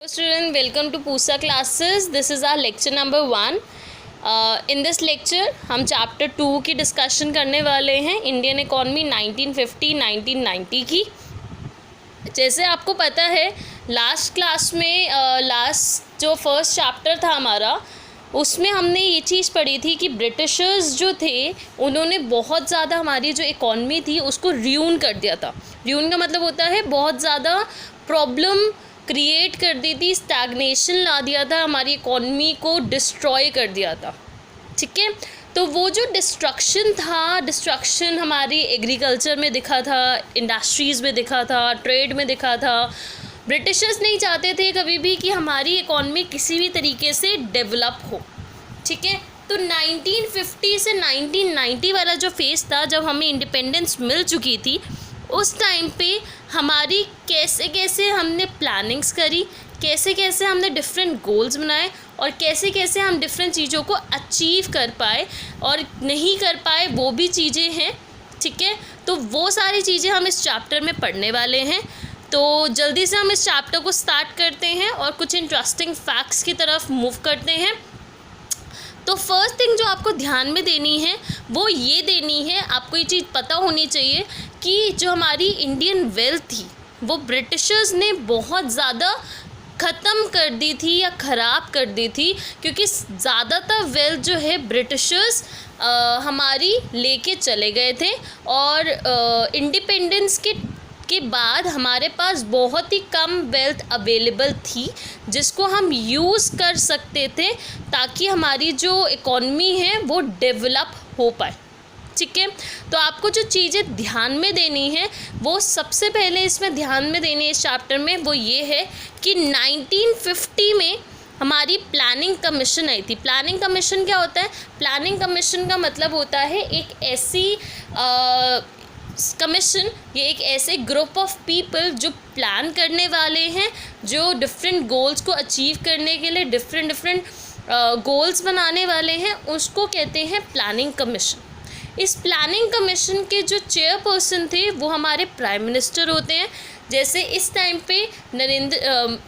Student, welcome to Pusa classes. This is our lecture number 1. In this lecture हम chapter 2 की discussion करने वाले हैं, इंडियन इकॉनमी 1950-1990 की। जैसे आपको पता है लास्ट क्लास में लास्ट जो फर्स्ट चैप्टर था हमारा, उसमें हमने ये चीज़ पढ़ी थी कि ब्रिटिशर्स जो थे उन्होंने बहुत ज़्यादा हमारी जो इकॉनमी थी उसको र्यून कर दिया था। र्यून का मतलब होता है बहुत ज़्यादा प्रॉब्लम क्रिएट कर दी थी, स्टैग्नेशन ला दिया था, हमारी इकॉनमी को डिस्ट्रॉय कर दिया था। ठीक है, तो वो जो डिस्ट्रक्शन हमारी एग्रीकल्चर में दिखा था, इंडस्ट्रीज़ में दिखा था, ट्रेड में दिखा था। ब्रिटिशर्स नहीं चाहते थे कभी भी कि हमारी इकॉनमी किसी भी तरीके से डेवलप हो। ठीक है, तो 1950 से 1990 वाला जो फेज़ था, जब हमें इंडिपेंडेंस मिल चुकी थी, उस टाइम पे हमारी कैसे कैसे हमने प्लानिंग्स करी, कैसे कैसे हमने डिफरेंट गोल्स बनाए और कैसे कैसे हम डिफरेंट चीज़ों को अचीव कर पाए और नहीं कर पाए वो भी चीज़ें हैं। ठीक है, तो वो सारी चीज़ें हम इस चैप्टर में पढ़ने वाले हैं। तो जल्दी से हम इस चैप्टर को स्टार्ट करते हैं और कुछ इंटरेस्टिंग फैक्ट्स की तरफ मूव करते हैं। तो फर्स्ट थिंग जो आपको ध्यान में देनी है वो ये देनी है, आपको ये चीज़ पता होनी चाहिए कि जो हमारी इंडियन वेल्थ थी वो ब्रिटिशर्स ने बहुत ज़्यादा ख़त्म कर दी थी या ख़राब कर दी थी, क्योंकि ज़्यादातर वेल्थ जो है ब्रिटिशर्स हमारी लेके चले गए थे और इंडिपेंडेंस के बाद हमारे पास बहुत ही कम वेल्थ अवेलेबल थी जिसको हम यूज़ कर सकते थे ताकि हमारी जो इकॉनमी है वो डेवलप हो पाए। ठीक है, तो आपको जो चीज़ें ध्यान में देनी है वो सबसे पहले इसमें ध्यान में देनी है इस चैप्टर में, वो ये है कि 1950 में हमारी प्लानिंग कमीशन आई थी। प्लानिंग कमीशन क्या होता है? प्लानिंग कमीशन का मतलब होता है एक ऐसी कमीशन, ये एक ऐसे ग्रुप ऑफ पीपल जो प्लान करने वाले हैं, जो डिफरेंट गोल्स को अचीव करने के लिए डिफरेंट गोल्स बनाने वाले हैं, उसको कहते हैं प्लानिंग कमीशन। इस प्लानिंग कमीशन के जो चेयरपर्सन थे वो हमारे प्राइम मिनिस्टर होते हैं। जैसे इस टाइम पे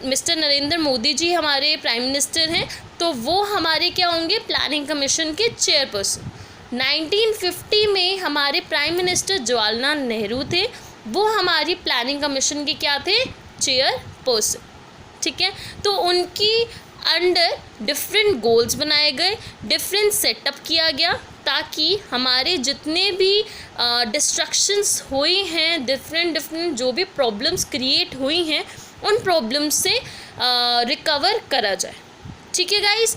मिस्टर नरेंद्र मोदी जी हमारे प्राइम मिनिस्टर हैं, तो वो हमारे क्या होंगे? प्लानिंग कमीशन के चेयरपर्सन। 1950 में हमारे प्राइम मिनिस्टर जवाहरलाल नेहरू थे, वो हमारी प्लानिंग कमीशन के क्या थे? चेयरपर्सन। ठीक है, तो उनकी अंडर डिफरेंट गोल्स बनाए गए, डिफरेंट सेटअप किया गया ताकि हमारे जितने भी डिस्ट्रक्शंस हुई हैं, डिफरेंट जो भी प्रॉब्लम्स क्रिएट हुई हैं, उन प्रॉब्लम्स से रिकवर करा जाए। ठीक है गाइस,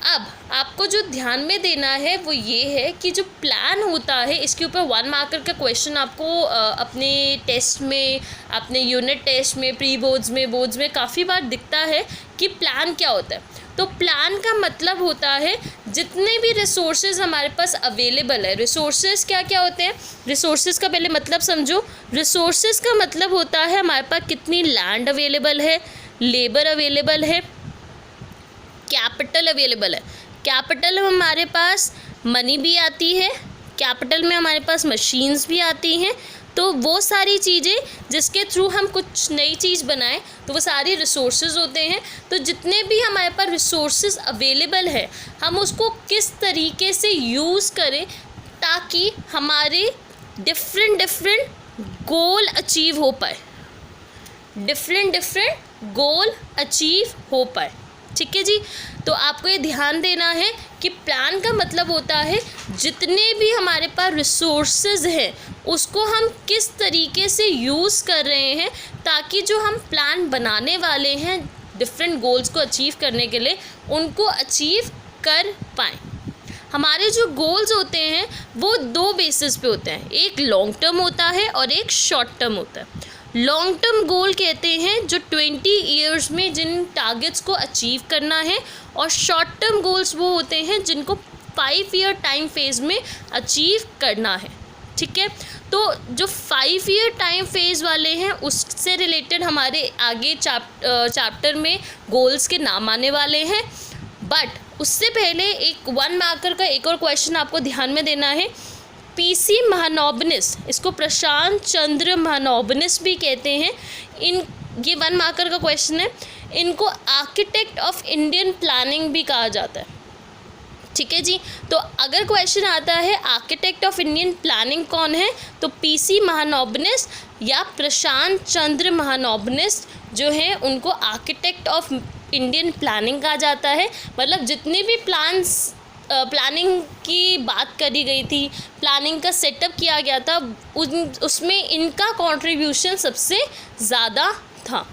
अब आपको जो ध्यान में देना है वो ये है कि जो प्लान होता है, इसके ऊपर 1 मार्कर का क्वेश्चन आपको अपने टेस्ट में, अपने यूनिट टेस्ट में, प्री बोर्ड्स में काफ़ी बार दिखता है कि प्लान क्या होता है। तो प्लान का मतलब होता है जितने भी रिसोर्सेज हमारे पास अवेलेबल है। रिसोर्सेज क्या क्या होते हैं? रिसोर्सेज का पहले मतलब समझो। रिसोर्सेज का मतलब होता है हमारे पास कितनी लैंड अवेलेबल है, लेबर अवेलेबल है, कैपिटल अवेलेबल है। कैपिटल में हमारे पास मनी भी आती है, कैपिटल में हमारे पास मशीन्स भी आती हैं। तो वो सारी चीज़ें जिसके थ्रू हम कुछ नई चीज़ बनाएं, तो वो सारी रिसोर्सेज होते हैं। तो जितने भी हमारे पास रिसोर्सेज अवेलेबल है, हम उसको किस तरीके से यूज़ करें ताकि हमारे डिफरेंट गोल अचीव हो पाए, डिफरेंट गोल अचीव हो पाए। ठीक है जी, तो आपको ये ध्यान देना है कि प्लान का मतलब होता है जितने भी हमारे पास रिसोर्सेज हैं उसको हम किस तरीके से यूज़ कर रहे हैं ताकि जो हम प्लान बनाने वाले हैं डिफरेंट गोल्स को अचीव करने के लिए, उनको अचीव कर पाएँ। हमारे जो गोल्स होते हैं वो 2 बेसिस पे होते हैं, एक लॉन्ग टर्म होता है और एक शॉर्ट टर्म होता है। लॉन्ग टर्म गोल कहते हैं जो 20 ईयर्स में जिन टारगेट्स को अचीव करना है, और शॉर्ट टर्म गोल्स वो होते हैं जिनको 5 ईयर टाइम फेज़ में अचीव करना है। ठीक है, तो जो 5 ईयर टाइम फेज़ वाले हैं उससे रिलेटेड हमारे आगे चैप्टर में गोल्स के नाम आने वाले हैं। बट उससे पहले एक 1 मार्कर का एक और क्वेश्चन आपको ध्यान में देना है। पीसी महानोबिस, इसको प्रशांत चंद्र महानोबिस भी कहते हैं। ये 1 मार्कर का क्वेश्चन है। इनको आर्किटेक्ट ऑफ इंडियन प्लानिंग भी कहा जाता है। ठीक है जी। तो अगर क्वेश्चन आता है आर्किटेक्ट ऑफ इंडियन प्लानिंग कौन है, तो पीसी महानोबिस या प्रशांत चंद्र महानोबिस जो है उनको आर्किटेक्ट ऑफ इंडियन प्लानिंग कहा जाता है। मतलब जितने भी प्लानिंग की बात करी गई थी, प्लानिंग का सेटअप किया गया था, उसमें इनका कंट्रीब्यूशन सबसे ज़्यादा था।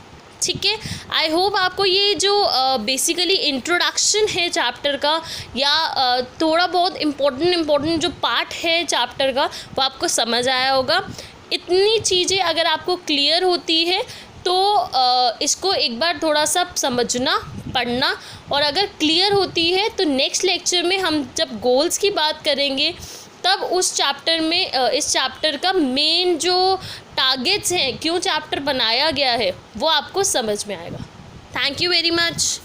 ठीक है। आई होप आपको ये जो बेसिकली इंट्रोडक्शन है चैप्टर का, या थोड़ा बहुत इम्पोर्टेंट जो पार्ट है चैप्टर का, वो आपको समझ आया होगा। इतनी चीज़ें अगर आपको क्लियर होती है तो इसको एक बार थोड़ा सा समझना, पढ़ना, और अगर क्लियर होती है तो नेक्स्ट लेक्चर में हम जब गोल्स की बात करेंगे तब उस चैप्टर में इस चैप्टर का मेन जो टारगेट्स हैं, क्यों चैप्टर बनाया गया है, वो आपको समझ में आएगा। Thank you very much.